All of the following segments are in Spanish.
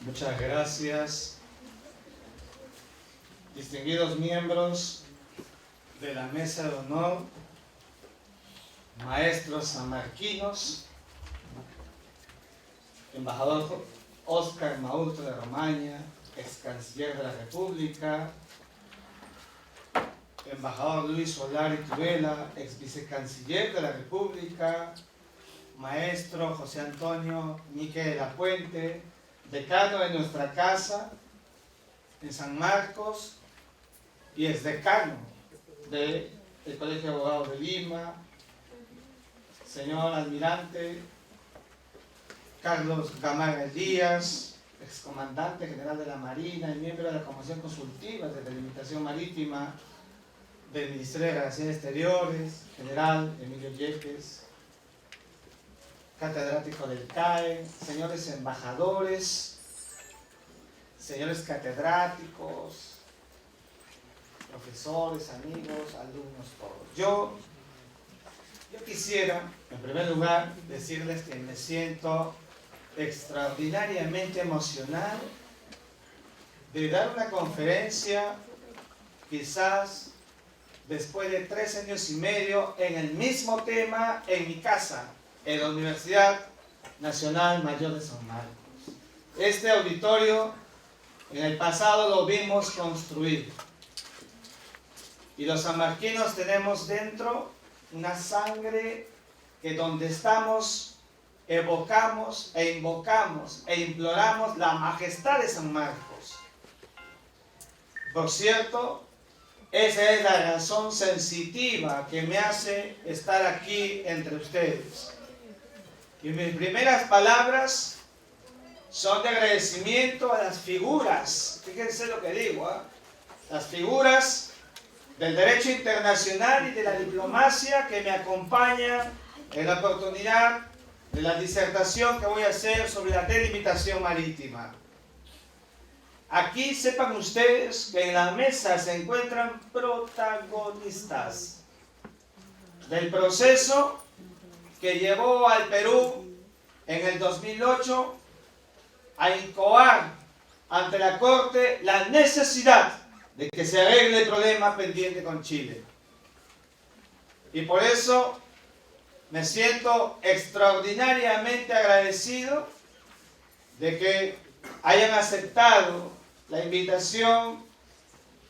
Muchas gracias, distinguidos miembros de la mesa de honor, maestros sanmarquinos, embajador Óscar Maurto de Romaña, ex canciller de la República, embajador Luis Solari Tudela, ex vicecanciller de la República, maestro José Antonio Mique de la Puente, decano de nuestra casa en San Marcos y exdecano del Colegio de Abogados de Lima, señor almirante Carlos Gamarra Díaz, excomandante general de la Marina y miembro de la Comisión Consultiva de Delimitación Marítima del Ministerio de Relaciones Exteriores, general Emilio Yepes, catedrático del CAE, señores embajadores, señores catedráticos, profesores, amigos, alumnos, todos. Yo quisiera, en primer lugar, decirles que me siento extraordinariamente emocionado de dar una conferencia, quizás después de 3 años y medio, en el mismo tema en mi casa, en la Universidad Nacional Mayor de San Marcos. Este auditorio en el pasado lo vimos construir y los sanmarquinos tenemos dentro una sangre que donde estamos evocamos e invocamos e imploramos la majestad de San Marcos. Por cierto, esa es la razón sensitiva que me hace estar aquí entre ustedes. Y mis primeras palabras son de agradecimiento a las figuras, fíjense lo que digo, las figuras del derecho internacional y de la diplomacia que me acompañan en la oportunidad de la disertación que voy a hacer sobre la delimitación marítima. Aquí sepan ustedes que en la mesa se encuentran protagonistas del proceso que llevó al Perú en el 2008 a incoar ante la Corte la necesidad de que se arregle el problema pendiente con Chile. Y por eso me siento extraordinariamente agradecido de que hayan aceptado la invitación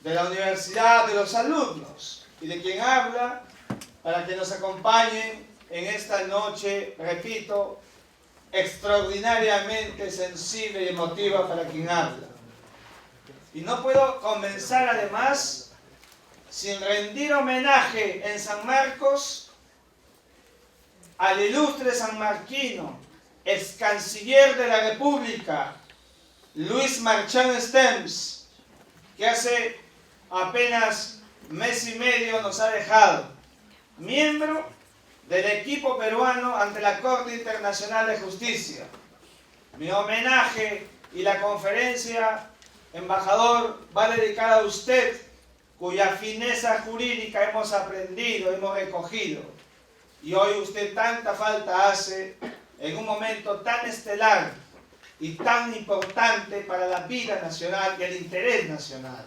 de la universidad, de los alumnos y de quien habla, para que nos acompañen en esta noche, repito, extraordinariamente sensible y emotiva para quien habla. Y no puedo comenzar además sin rendir homenaje en San Marcos al ilustre sanmarquino, ex canciller de la República, Luis Marchand Stems, que hace apenas mes y medio nos ha dejado, miembro del equipo peruano ante la Corte Internacional de Justicia. Mi homenaje y la conferencia, embajador, va dedicada a usted, cuya fineza jurídica hemos aprendido, hemos recogido. Y hoy usted tanta falta hace en un momento tan estelar y tan importante para la vida nacional y el interés nacional.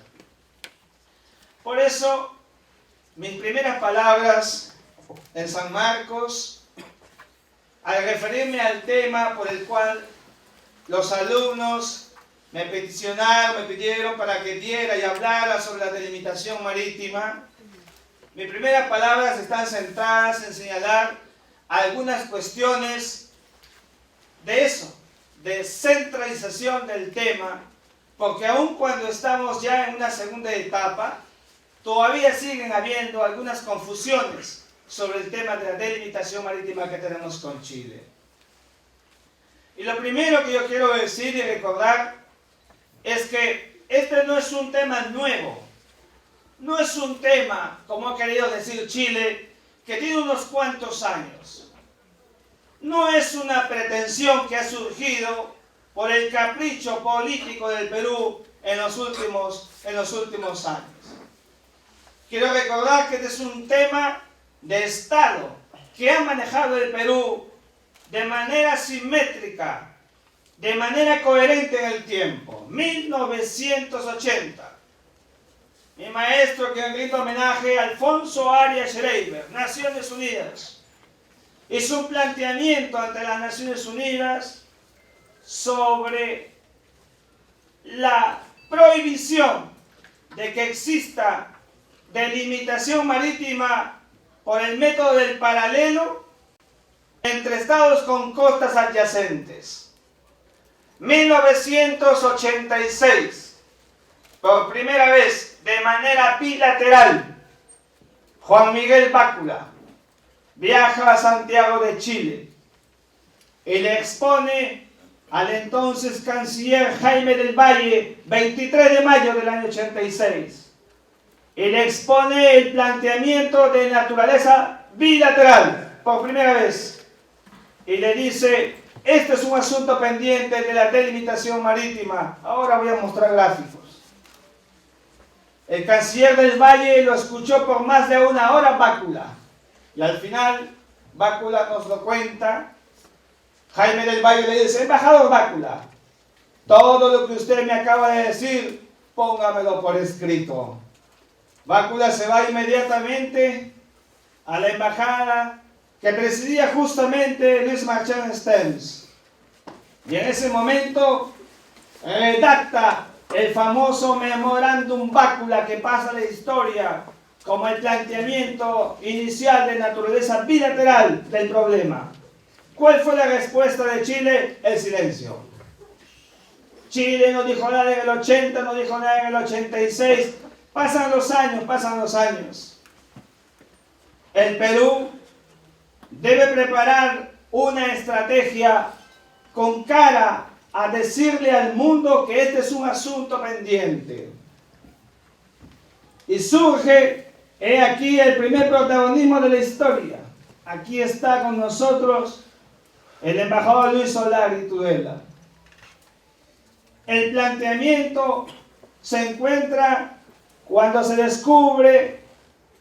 Por eso, mis primeras palabras en San Marcos, al referirme al tema por el cual los alumnos me peticionaron, me pidieron para que diera y hablara sobre la delimitación marítima, mis primeras palabras están centradas en señalar algunas cuestiones de eso, de centralización del tema, porque aun cuando estamos ya en una segunda etapa, todavía siguen habiendo algunas confusiones sobre el tema de la delimitación marítima que tenemos con Chile. Y lo primero que yo quiero decir y recordar es que este no es un tema nuevo, no es un tema, como ha querido decir Chile, que tiene unos cuantos años. No es una pretensión que ha surgido por el capricho político del Perú en los últimos años. Quiero recordar que este es un tema de Estado que ha manejado el Perú de manera simétrica de manera coherente en el tiempo. 1980. Mi maestro, que rindo homenaje, Alfonso Arias Schreiber, Naciones Unidas, hizo un planteamiento ante las Naciones Unidas sobre la prohibición de que exista delimitación marítima por el método del paralelo entre estados con costas adyacentes. 1986, por primera vez, de manera bilateral, Juan Miguel Bácula viaja a Santiago de Chile y le expone al entonces canciller Jaime del Valle, 23 de mayo del año 86, y le expone el planteamiento de naturaleza bilateral, por primera vez, y le dice: este es un asunto pendiente de la delimitación marítima. Ahora voy a mostrar gráficos. El canciller del Valle lo escuchó por más de una hora Bácula, y al final Bácula nos lo cuenta. Jaime del Valle le dice: embajador Bácula, todo lo que usted me acaba de decir, póngamelo por escrito. Bácula se va inmediatamente a la embajada que presidía justamente Luis Marchand Stems, y en ese momento redacta el famoso memorándum Bácula, que pasa a la historia como el planteamiento inicial de naturaleza bilateral del problema. ¿Cuál fue la respuesta de Chile? El silencio. Chile no dijo nada en el 80, no dijo nada en el 86. Pasan los años. El Perú debe preparar una estrategia con cara a decirle al mundo que este es un asunto pendiente. Y surge, he aquí el primer protagonismo de la historia. Aquí está con nosotros el embajador Luis Solari Tudela. El planteamiento se encuentra cuando se descubre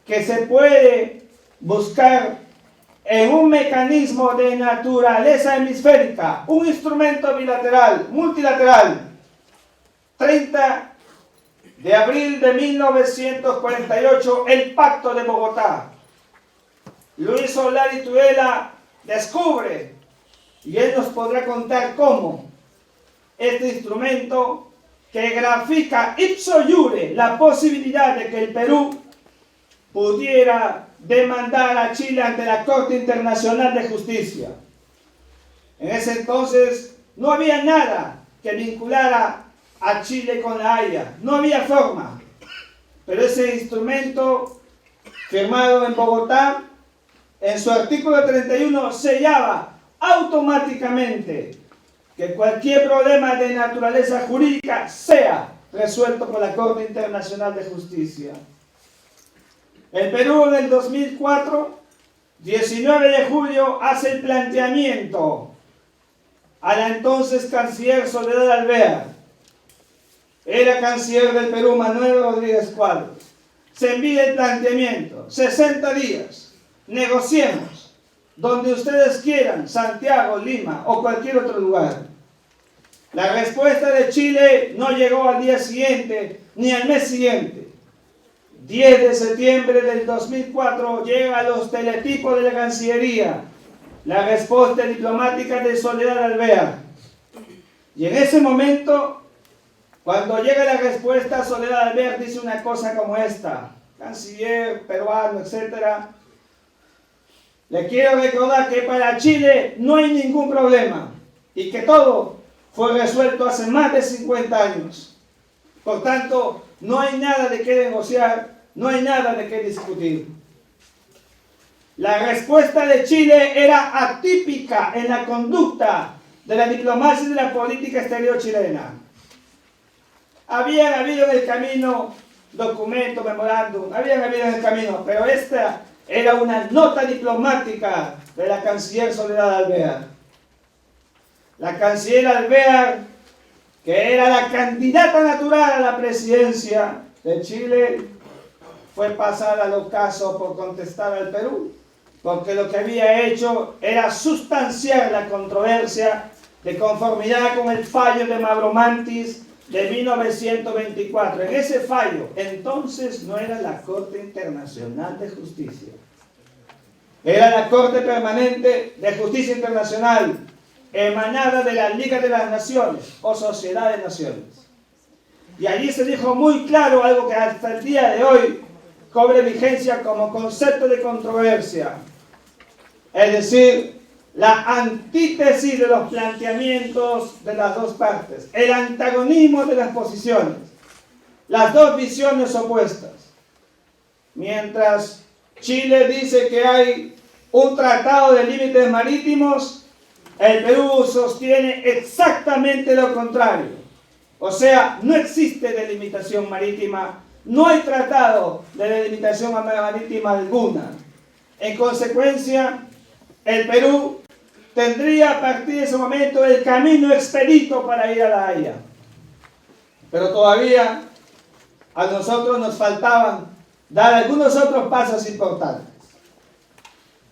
que se puede buscar en un mecanismo de naturaleza hemisférica, un instrumento bilateral, multilateral. 30 de abril de 1948, el Pacto de Bogotá. Luis Solari Tudela descubre, y él nos podrá contar cómo, este instrumento que grafica ipso iure la posibilidad de que el Perú pudiera demandar a Chile ante la Corte Internacional de Justicia. En ese entonces no había nada que vinculara a Chile con la Haya, no había forma, pero ese instrumento firmado en Bogotá, en su artículo 31 sellaba automáticamente que cualquier problema de naturaleza jurídica sea resuelto por la Corte Internacional de Justicia. El Perú en el 2004, 19 de julio, hace el planteamiento a la entonces canciller Soledad Alvear. Era canciller del Perú Manuel Rodríguez Cuadros. Se envía el planteamiento: 60 días, negociemos, donde ustedes quieran, Santiago, Lima o cualquier otro lugar. La respuesta de Chile no llegó al día siguiente ni al mes siguiente. 10 de septiembre del 2004 llega a los teletipos de la Cancillería la respuesta diplomática de Soledad Alvear. Y en ese momento, cuando llega la respuesta, Soledad Alvear dice una cosa como esta: canciller peruano, etc. Le quiero recordar que para Chile no hay ningún problema y que todo fue resuelto hace más de 50 años. Por tanto, no hay nada de qué negociar, no hay nada de qué discutir. La respuesta de Chile era atípica en la conducta de la diplomacia y de la política exterior chilena. Habían habido en el camino documentos, memorándum, habían habido en el camino, pero esta era una nota diplomática de la canciller Soledad Alvear. La canciller Alvear, que era la candidata natural a la presidencia de Chile, fue pasada al ocaso por contestar al Perú, porque lo que había hecho era sustanciar la controversia de conformidad con el fallo de Mavromantis de 1924. En ese fallo, entonces no era la Corte Internacional de Justicia, era la Corte Permanente de Justicia Internacional, emanada de la Liga de las Naciones o Sociedad de Naciones. Y allí se dijo muy claro algo que hasta el día de hoy cobre vigencia como concepto de controversia. Es decir, la antítesis de los planteamientos de las dos partes, el antagonismo de las posiciones, las dos visiones opuestas. Mientras Chile dice que hay un tratado de límites marítimos, el Perú sostiene exactamente lo contrario. O sea, no existe delimitación marítima, no hay tratado de delimitación marítima alguna. En consecuencia, el Perú tendría a partir de ese momento el camino expedito para ir a La Haya. Pero todavía a nosotros nos faltaban dar algunos otros pasos importantes.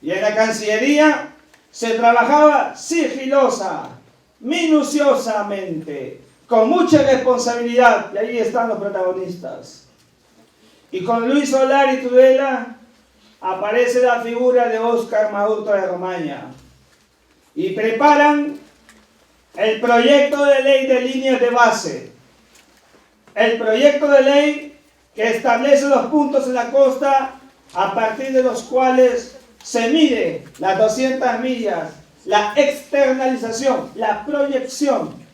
Y en la Cancillería se trabajaba sigilosa, minuciosamente, con mucha responsabilidad, y ahí están los protagonistas. Y con Luis Solari Tudela aparece la figura de Óscar Maurto de Romaña. Y preparan el proyecto de ley de líneas de base. El proyecto de ley que establece los puntos en la costa a partir de los cuales se mide las 200 millas, la externalización, la proyección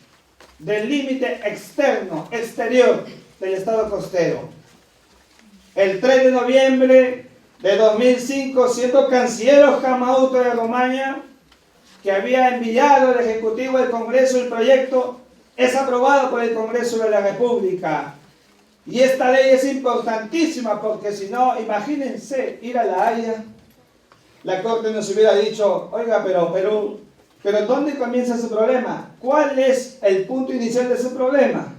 del límite externo, exterior del estado costero. El 3 de noviembre de 2005, siendo canciller Óscar Maurto de Romaña, que había enviado al Ejecutivo del Congreso el proyecto, es aprobado por el Congreso de la República. Y esta ley es importantísima porque si no, imagínense ir a La Haya, la Corte nos hubiera dicho, oiga, pero ¿dónde comienza su problema? ¿Cuál es el punto inicial de su problema?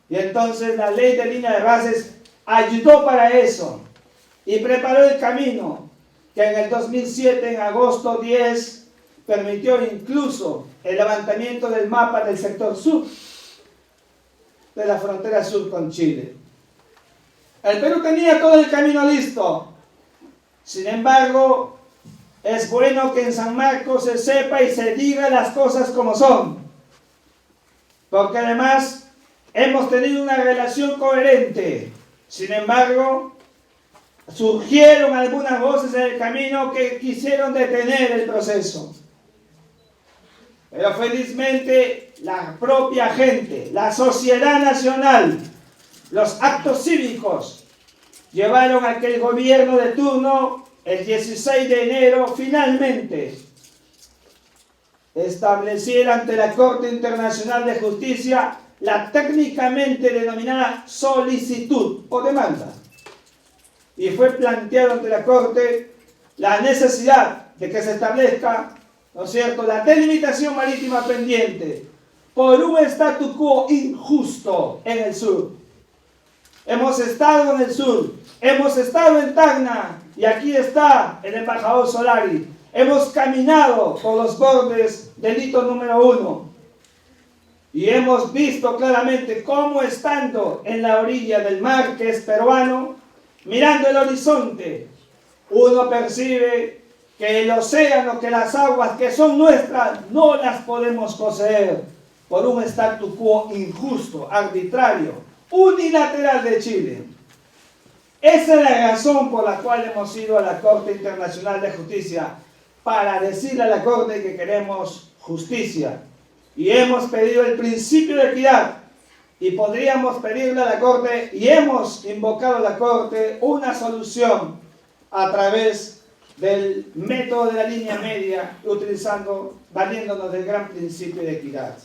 Y entonces la ley de línea de bases ayudó para eso y preparó el camino que en el 2007, en agosto 10, permitió incluso el levantamiento del mapa del sector sur, de la frontera sur con Chile. El Perú tenía todo el camino listo. Sin embargo, es bueno que en San Marcos se sepa y se diga las cosas como son. Porque además hemos tenido una relación coherente. Sin embargo, surgieron algunas voces en el camino que quisieron detener el proceso. Pero felizmente la propia gente, la sociedad nacional, los actos cívicos llevaron a que el gobierno de turno, el 16 de enero, finalmente estableciera ante la Corte Internacional de Justicia la técnicamente denominada solicitud o demanda. Y fue planteado ante la Corte la necesidad de que se establezca, ¿no es cierto?, la delimitación marítima pendiente por un statu quo injusto en el sur. Hemos estado en el sur, hemos estado en Tacna y aquí está el embajador Solari. Hemos caminado por los bordes del hito número 1 y hemos visto claramente cómo, estando en la orilla del mar, que es peruano, mirando el horizonte, uno percibe que el océano, que las aguas que son nuestras, no las podemos poseer por un statu quo injusto, arbitrario, unilateral de Chile. Esa es la razón por la cual hemos ido a la Corte Internacional de Justicia, para decirle a la Corte que queremos justicia. Y hemos pedido el principio de equidad. Y podríamos pedirle a la Corte, y hemos invocado a la Corte, una solución a través del método de la línea media, valiéndonos del gran principio de equidad.